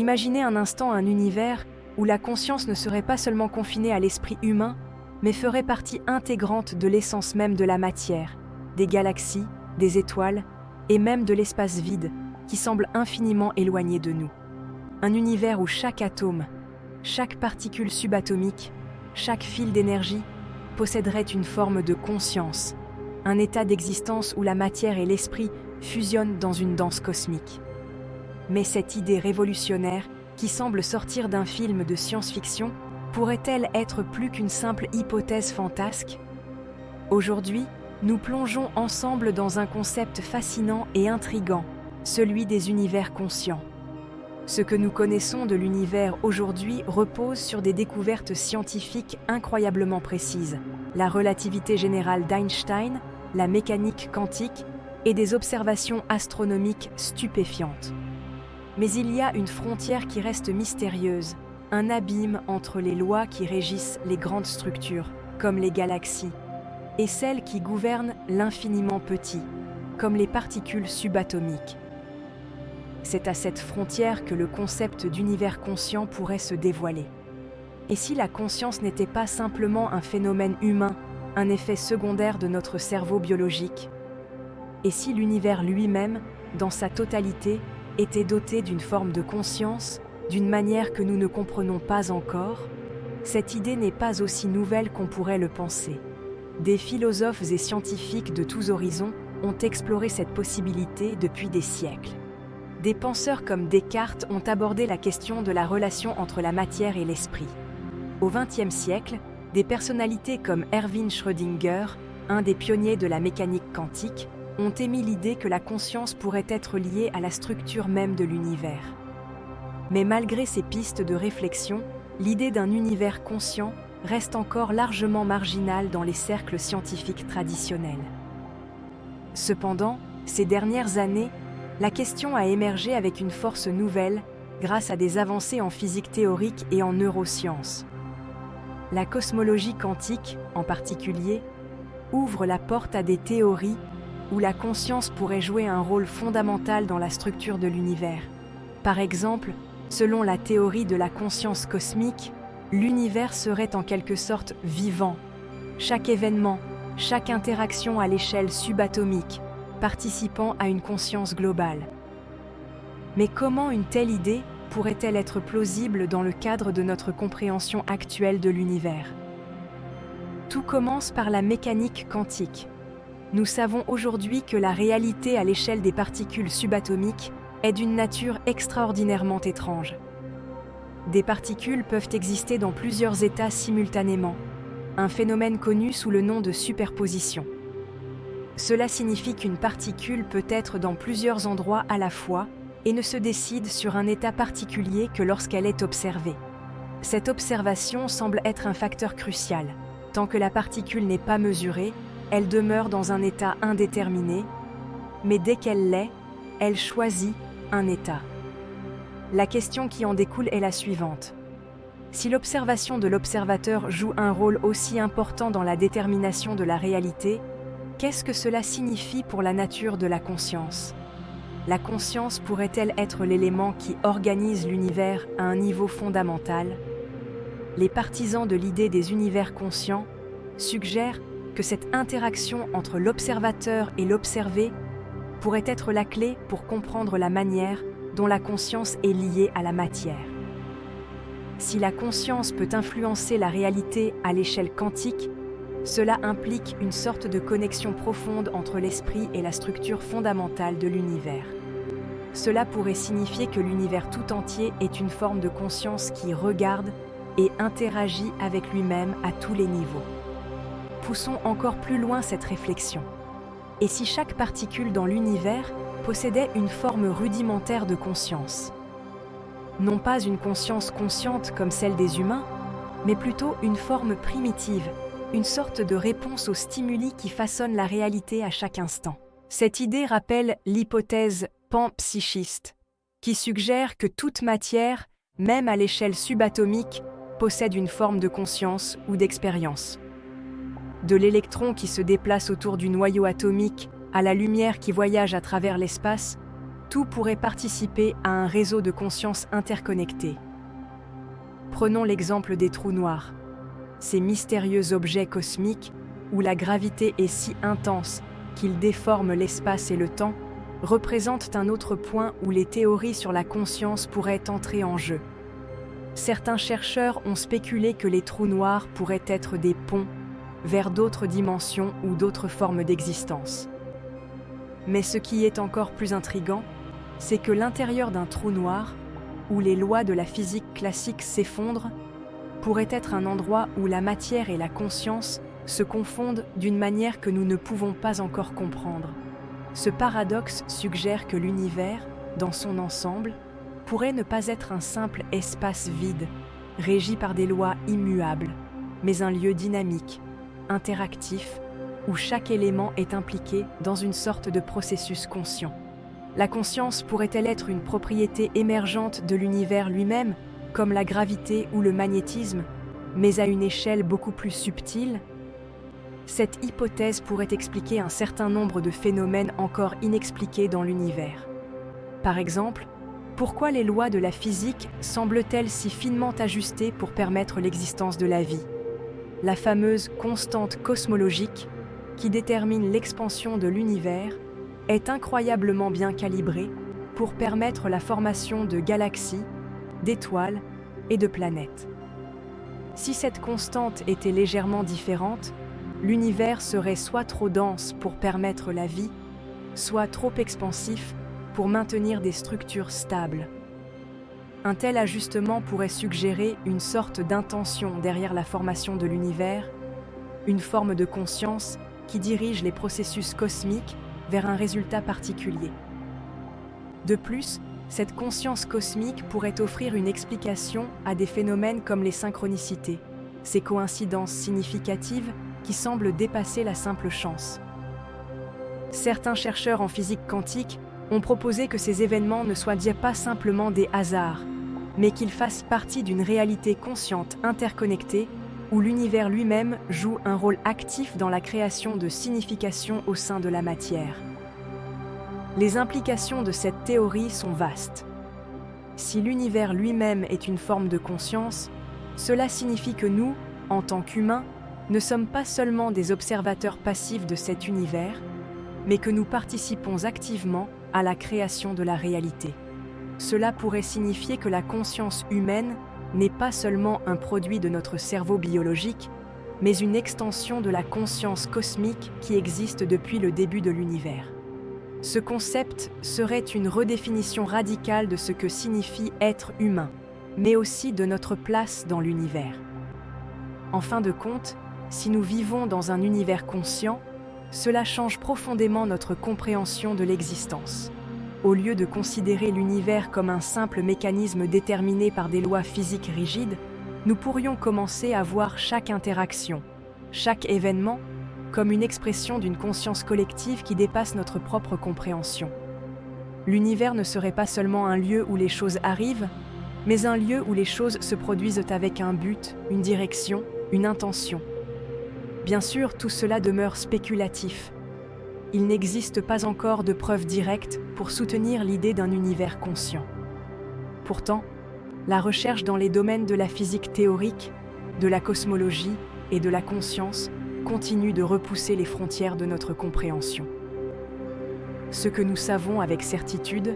Imaginez un instant un univers où la conscience ne serait pas seulement confinée à l'esprit humain, mais ferait partie intégrante de l'essence même de la matière, des galaxies, des étoiles, et même de l'espace vide, qui semble infiniment éloigné de nous. Un univers où chaque atome, chaque particule subatomique, chaque fil d'énergie posséderait une forme de conscience, un état d'existence où la matière et l'esprit fusionnent dans une danse cosmique. Mais cette idée révolutionnaire, qui semble sortir d'un film de science-fiction, pourrait-elle être plus qu'une simple hypothèse fantasque? Aujourd'hui, nous plongeons ensemble dans un concept fascinant et intrigant, celui des univers conscients. Ce que nous connaissons de l'univers aujourd'hui repose sur des découvertes scientifiques incroyablement précises, la relativité générale d'Einstein, la mécanique quantique et des observations astronomiques stupéfiantes. Mais il y a une frontière qui reste mystérieuse, un abîme entre les lois qui régissent les grandes structures, comme les galaxies, et celles qui gouvernent l'infiniment petit, comme les particules subatomiques. C'est à cette frontière que le concept d'univers conscient pourrait se dévoiler. Et si la conscience n'était pas simplement un phénomène humain, un effet secondaire de notre cerveau biologique? Et si l'univers lui-même, dans sa totalité, était doté d'une forme de conscience, d'une manière que nous ne comprenons pas encore? Cette idée n'est pas aussi nouvelle qu'on pourrait le penser. Des philosophes et scientifiques de tous horizons ont exploré cette possibilité depuis des siècles. Des penseurs comme Descartes ont abordé la question de la relation entre la matière et l'esprit. Au XXe siècle, des personnalités comme Erwin Schrödinger, un des pionniers de la mécanique quantique, ont émis l'idée que la conscience pourrait être liée à la structure même de l'univers. Mais malgré ces pistes de réflexion, l'idée d'un univers conscient reste encore largement marginale dans les cercles scientifiques traditionnels. Cependant, ces dernières années, la question a émergé avec une force nouvelle grâce à des avancées en physique théorique et en neurosciences. La cosmologie quantique, en particulier, ouvre la porte à des théories où la conscience pourrait jouer un rôle fondamental dans la structure de l'univers. Par exemple, selon la théorie de la conscience cosmique, l'univers serait en quelque sorte vivant. Chaque événement, chaque interaction à l'échelle subatomique, participant à une conscience globale. Mais comment une telle idée pourrait-elle être plausible dans le cadre de notre compréhension actuelle de l'univers? Tout commence par la mécanique quantique. Nous savons aujourd'hui que la réalité à l'échelle des particules subatomiques est d'une nature extraordinairement étrange. Des particules peuvent exister dans plusieurs états simultanément, un phénomène connu sous le nom de superposition. Cela signifie qu'une particule peut être dans plusieurs endroits à la fois et ne se décide sur un état particulier que lorsqu'elle est observée. Cette observation semble être un facteur crucial. Tant que la particule n'est pas mesurée, elle demeure dans un état indéterminé, mais dès qu'elle l'est, elle choisit un état. La question qui en découle est la suivante. Si l'observation de l'observateur joue un rôle aussi important dans la détermination de la réalité, qu'est-ce que cela signifie pour la nature de la conscience? La conscience pourrait-elle être l'élément qui organise l'univers à un niveau fondamental? Les partisans de l'idée des univers conscients suggèrent que cette interaction entre l'observateur et l'observé pourrait être la clé pour comprendre la manière dont la conscience est liée à la matière. Si la conscience peut influencer la réalité à l'échelle quantique, cela implique une sorte de connexion profonde entre l'esprit et la structure fondamentale de l'univers. Cela pourrait signifier que l'univers tout entier est une forme de conscience qui regarde et interagit avec lui-même à tous les niveaux. Poussons encore plus loin cette réflexion. Et si chaque particule dans l'univers possédait une forme rudimentaire de conscience? Non pas une conscience consciente comme celle des humains, mais plutôt une forme primitive, une sorte de réponse aux stimuli qui façonnent la réalité à chaque instant. Cette idée rappelle l'hypothèse panpsychiste, qui suggère que toute matière, même à l'échelle subatomique, possède une forme de conscience ou d'expérience. De l'électron qui se déplace autour du noyau atomique à la lumière qui voyage à travers l'espace, tout pourrait participer à un réseau de conscience interconnecté. Prenons l'exemple des trous noirs. Ces mystérieux objets cosmiques où la gravité est si intense qu'ils déforment l'espace et le temps représentent un autre point où les théories sur la conscience pourraient entrer en jeu. Certains chercheurs ont spéculé que les trous noirs pourraient être des ponts vers d'autres dimensions ou d'autres formes d'existence. Mais ce qui est encore plus intriguant, c'est que l'intérieur d'un trou noir, où les lois de la physique classique s'effondrent, pourrait être un endroit où la matière et la conscience se confondent d'une manière que nous ne pouvons pas encore comprendre. Ce paradoxe suggère que l'univers, dans son ensemble, pourrait ne pas être un simple espace vide, régi par des lois immuables, mais un lieu dynamique, interactif, où chaque élément est impliqué dans une sorte de processus conscient. La conscience pourrait-elle être une propriété émergente de l'univers lui-même, comme la gravité ou le magnétisme, mais à une échelle beaucoup plus subtile? Cette hypothèse pourrait expliquer un certain nombre de phénomènes encore inexpliqués dans l'univers. Par exemple, pourquoi les lois de la physique semblent-elles si finement ajustées pour permettre l'existence de la vie? La fameuse constante cosmologique, qui détermine l'expansion de l'univers, est incroyablement bien calibrée pour permettre la formation de galaxies, d'étoiles et de planètes. Si cette constante était légèrement différente, l'univers serait soit trop dense pour permettre la vie, soit trop expansif pour maintenir des structures stables. Un tel ajustement pourrait suggérer une sorte d'intention derrière la formation de l'univers, une forme de conscience qui dirige les processus cosmiques vers un résultat particulier. De plus, cette conscience cosmique pourrait offrir une explication à des phénomènes comme les synchronicités, ces coïncidences significatives qui semblent dépasser la simple chance. Certains chercheurs en physique quantique ont proposé que ces événements ne soient pas simplement des hasards, mais qu'ils fassent partie d'une réalité consciente interconnectée où l'univers lui-même joue un rôle actif dans la création de signification au sein de la matière. Les implications de cette théorie sont vastes. Si l'univers lui-même est une forme de conscience, cela signifie que nous, en tant qu'humains, ne sommes pas seulement des observateurs passifs de cet univers, mais que nous participons activement à la création de la réalité. Cela pourrait signifier que la conscience humaine n'est pas seulement un produit de notre cerveau biologique, mais une extension de la conscience cosmique qui existe depuis le début de l'univers. Ce concept serait une redéfinition radicale de ce que signifie être humain, mais aussi de notre place dans l'univers. En fin de compte, si nous vivons dans un univers conscient, cela change profondément notre compréhension de l'existence. Au lieu de considérer l'univers comme un simple mécanisme déterminé par des lois physiques rigides, nous pourrions commencer à voir chaque interaction, chaque événement, comme une expression d'une conscience collective qui dépasse notre propre compréhension. L'univers ne serait pas seulement un lieu où les choses arrivent, mais un lieu où les choses se produisent avec un but, une direction, une intention. Bien sûr, tout cela demeure spéculatif. Il n'existe pas encore de preuves directes pour soutenir l'idée d'un univers conscient. Pourtant, la recherche dans les domaines de la physique théorique, de la cosmologie et de la conscience continue de repousser les frontières de notre compréhension. Ce que nous savons avec certitude,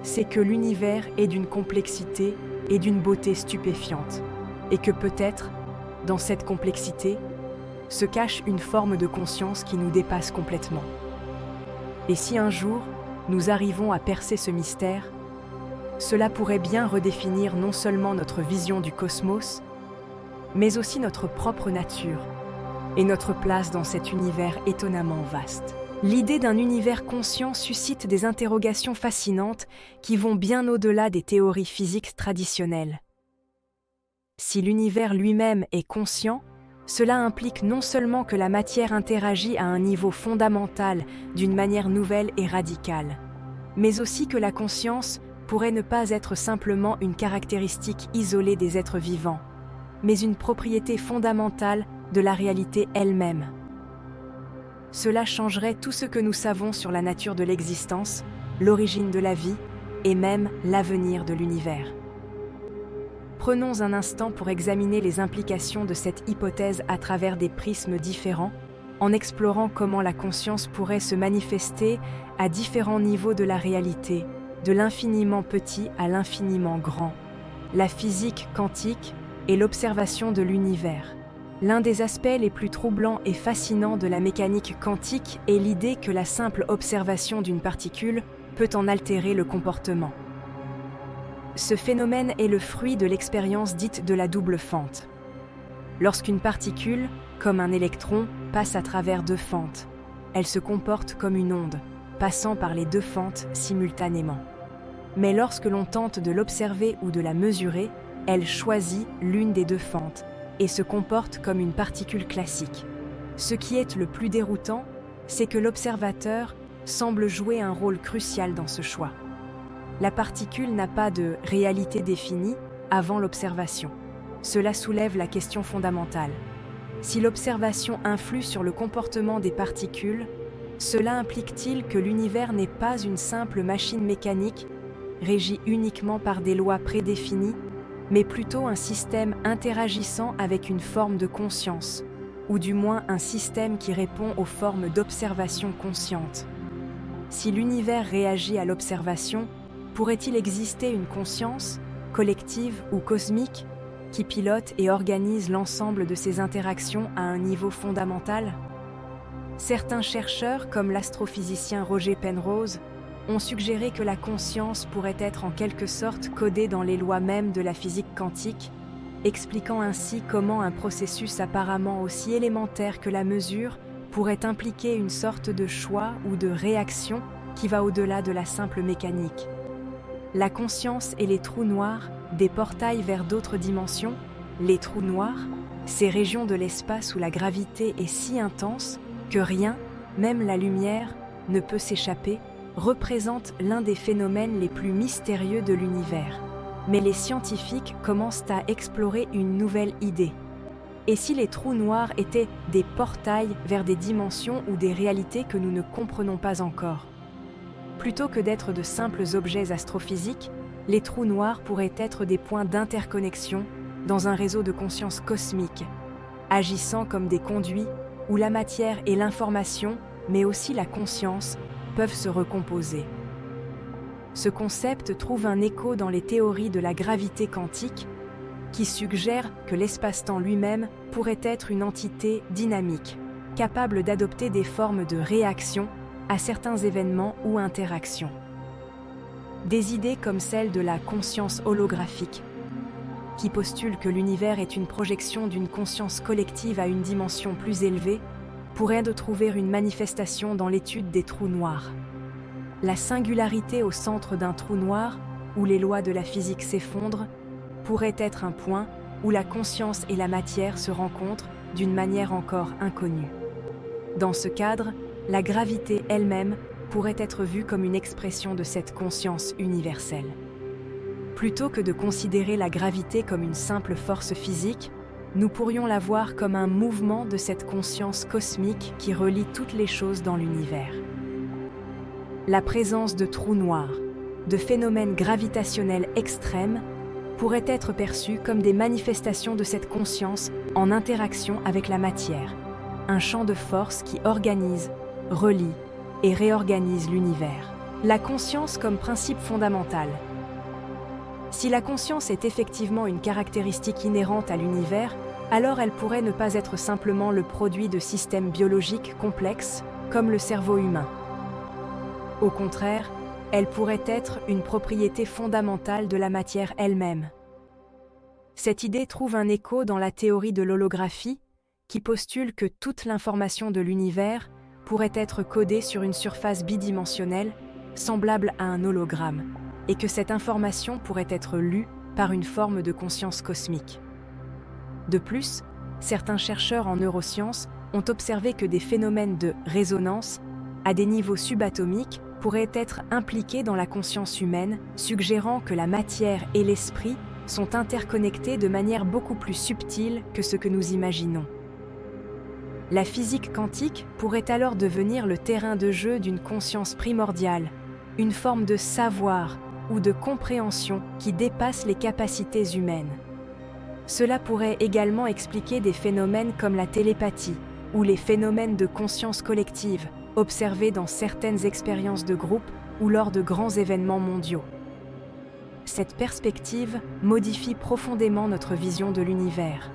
c'est que l'univers est d'une complexité et d'une beauté stupéfiante, et que peut-être, dans cette complexité, se cache une forme de conscience qui nous dépasse complètement. Et si un jour, nous arrivons à percer ce mystère, cela pourrait bien redéfinir non seulement notre vision du cosmos, mais aussi notre propre nature et notre place dans cet univers étonnamment vaste. L'idée d'un univers conscient suscite des interrogations fascinantes qui vont bien au-delà des théories physiques traditionnelles. Si l'univers lui-même est conscient, cela implique non seulement que la matière interagit à un niveau fondamental d'une manière nouvelle et radicale, mais aussi que la conscience pourrait ne pas être simplement une caractéristique isolée des êtres vivants, mais une propriété fondamentale de la réalité elle-même. Cela changerait tout ce que nous savons sur la nature de l'existence, l'origine de la vie et même l'avenir de l'univers. Prenons un instant pour examiner les implications de cette hypothèse à travers des prismes différents, en explorant comment la conscience pourrait se manifester à différents niveaux de la réalité, de l'infiniment petit à l'infiniment grand. La physique quantique et l'observation de l'univers. L'un des aspects les plus troublants et fascinants de la mécanique quantique est l'idée que la simple observation d'une particule peut en altérer le comportement. Ce phénomène est le fruit de l'expérience dite de la double fente. Lorsqu'une particule, comme un électron, passe à travers deux fentes, elle se comporte comme une onde, passant par les deux fentes simultanément. Mais lorsque l'on tente de l'observer ou de la mesurer, elle choisit l'une des deux fentes et se comporte comme une particule classique. Ce qui est le plus déroutant, c'est que l'observateur semble jouer un rôle crucial dans ce choix. La particule n'a pas de réalité définie avant l'observation. Cela soulève la question fondamentale. Si l'observation influe sur le comportement des particules, cela implique-t-il que l'univers n'est pas une simple machine mécanique régie uniquement par des lois prédéfinies, mais plutôt un système interagissant avec une forme de conscience, ou du moins un système qui répond aux formes d'observation consciente? Si l'univers réagit à l'observation, pourrait-il exister une conscience, collective ou cosmique, qui pilote et organise l'ensemble de ces interactions à un niveau fondamental? Certains chercheurs, comme l'astrophysicien Roger Penrose, ont suggéré que la conscience pourrait être en quelque sorte codée dans les lois mêmes de la physique quantique, expliquant ainsi comment un processus apparemment aussi élémentaire que la mesure pourrait impliquer une sorte de choix ou de réaction qui va au-delà de la simple mécanique. La conscience et les trous noirs, des portails vers d'autres dimensions, les trous noirs, ces régions de l'espace où la gravité est si intense que rien, même la lumière, ne peut s'échapper, représentent l'un des phénomènes les plus mystérieux de l'univers. Mais les scientifiques commencent à explorer une nouvelle idée. Et si les trous noirs étaient des portails vers des dimensions ou des réalités que nous ne comprenons pas encore? Plutôt que d'être de simples objets astrophysiques, les trous noirs pourraient être des points d'interconnexion dans un réseau de conscience cosmique, agissant comme des conduits où la matière et l'information, mais aussi la conscience, peuvent se recomposer. Ce concept trouve un écho dans les théories de la gravité quantique, qui suggèrent que l'espace-temps lui-même pourrait être une entité dynamique, capable d'adopter des formes de réaction à certains événements ou interactions. Des idées comme celle de la conscience holographique, qui postule que l'univers est une projection d'une conscience collective à une dimension plus élevée, pourraient trouver une manifestation dans l'étude des trous noirs. La singularité au centre d'un trou noir, où les lois de la physique s'effondrent, pourrait être un point où la conscience et la matière se rencontrent d'une manière encore inconnue. Dans ce cadre, la gravité elle-même pourrait être vue comme une expression de cette conscience universelle. Plutôt que de considérer la gravité comme une simple force physique, nous pourrions la voir comme un mouvement de cette conscience cosmique qui relie toutes les choses dans l'univers. La présence de trous noirs, de phénomènes gravitationnels extrêmes, pourrait être perçue comme des manifestations de cette conscience en interaction avec la matière, un champ de force qui organise, relie et réorganise l'univers. La conscience comme principe fondamental. Si la conscience est effectivement une caractéristique inhérente à l'univers, alors elle pourrait ne pas être simplement le produit de systèmes biologiques complexes, comme le cerveau humain. Au contraire, elle pourrait être une propriété fondamentale de la matière elle-même. Cette idée trouve un écho dans la théorie de l'holographie, qui postule que toute l'information de l'univers pourrait être codée sur une surface bidimensionnelle, semblable à un hologramme, et que cette information pourrait être lue par une forme de conscience cosmique. De plus, certains chercheurs en neurosciences ont observé que des phénomènes de résonance, à des niveaux subatomiques, pourraient être impliqués dans la conscience humaine, suggérant que la matière et l'esprit sont interconnectés de manière beaucoup plus subtile que ce que nous imaginons. La physique quantique pourrait alors devenir le terrain de jeu d'une conscience primordiale, une forme de savoir ou de compréhension qui dépasse les capacités humaines. Cela pourrait également expliquer des phénomènes comme la télépathie ou les phénomènes de conscience collective observés dans certaines expériences de groupe ou lors de grands événements mondiaux. Cette perspective modifie profondément notre vision de l'univers.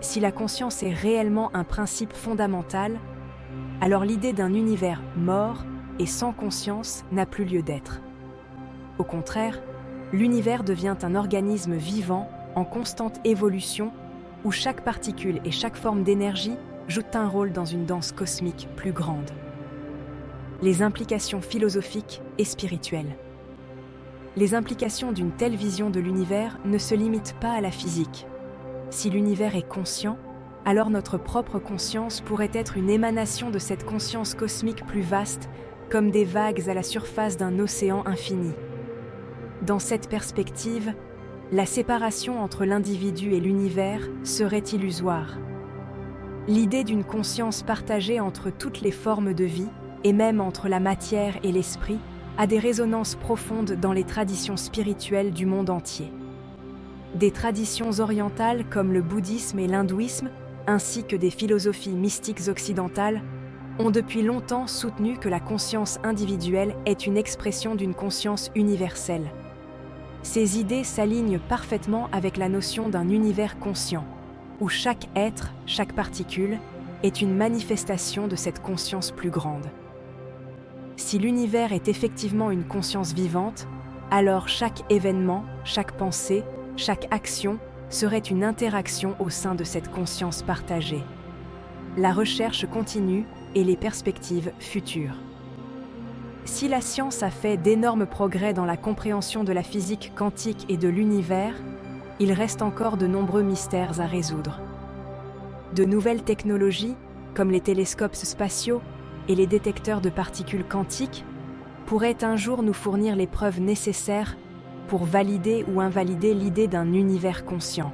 Si la conscience est réellement un principe fondamental, alors l'idée d'un univers mort et sans conscience n'a plus lieu d'être. Au contraire, l'univers devient un organisme vivant en constante évolution où chaque particule et chaque forme d'énergie jouent un rôle dans une danse cosmique plus grande. Les implications philosophiques et spirituelles. Les implications d'une telle vision de l'univers ne se limitent pas à la physique. Si l'univers est conscient, alors notre propre conscience pourrait être une émanation de cette conscience cosmique plus vaste, comme des vagues à la surface d'un océan infini. Dans cette perspective, la séparation entre l'individu et l'univers serait illusoire. L'idée d'une conscience partagée entre toutes les formes de vie, et même entre la matière et l'esprit, a des résonances profondes dans les traditions spirituelles du monde entier. Des traditions orientales comme le bouddhisme et l'hindouisme, ainsi que des philosophies mystiques occidentales, ont depuis longtemps soutenu que la conscience individuelle est une expression d'une conscience universelle. Ces idées s'alignent parfaitement avec la notion d'un univers conscient, où chaque être, chaque particule, est une manifestation de cette conscience plus grande. Si l'univers est effectivement une conscience vivante, alors chaque événement, chaque pensée, chaque action serait une interaction au sein de cette conscience partagée. La recherche continue et les perspectives futures. Si la science a fait d'énormes progrès dans la compréhension de la physique quantique et de l'univers, il reste encore de nombreux mystères à résoudre. De nouvelles technologies, comme les télescopes spatiaux et les détecteurs de particules quantiques, pourraient un jour nous fournir les preuves nécessaires pour valider ou invalider l'idée d'un univers conscient.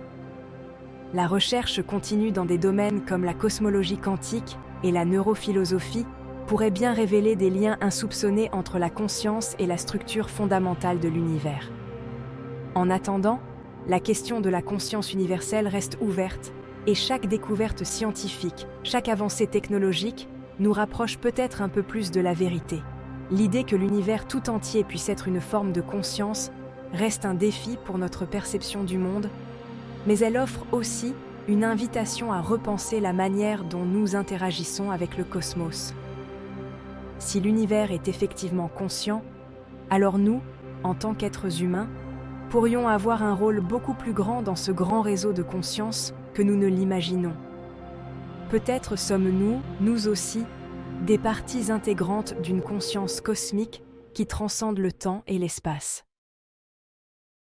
La recherche continue dans des domaines comme la cosmologie quantique et la neurophilosophie pourrait bien révéler des liens insoupçonnés entre la conscience et la structure fondamentale de l'univers. En attendant, la question de la conscience universelle reste ouverte et chaque découverte scientifique, chaque avancée technologique nous rapproche peut-être un peu plus de la vérité. L'idée que l'univers tout entier puisse être une forme de conscience reste un défi pour notre perception du monde, mais elle offre aussi une invitation à repenser la manière dont nous interagissons avec le cosmos. Si l'univers est effectivement conscient, alors nous, en tant qu'êtres humains, pourrions avoir un rôle beaucoup plus grand dans ce grand réseau de conscience que nous ne l'imaginons. Peut-être sommes-nous, nous aussi, des parties intégrantes d'une conscience cosmique qui transcende le temps et l'espace.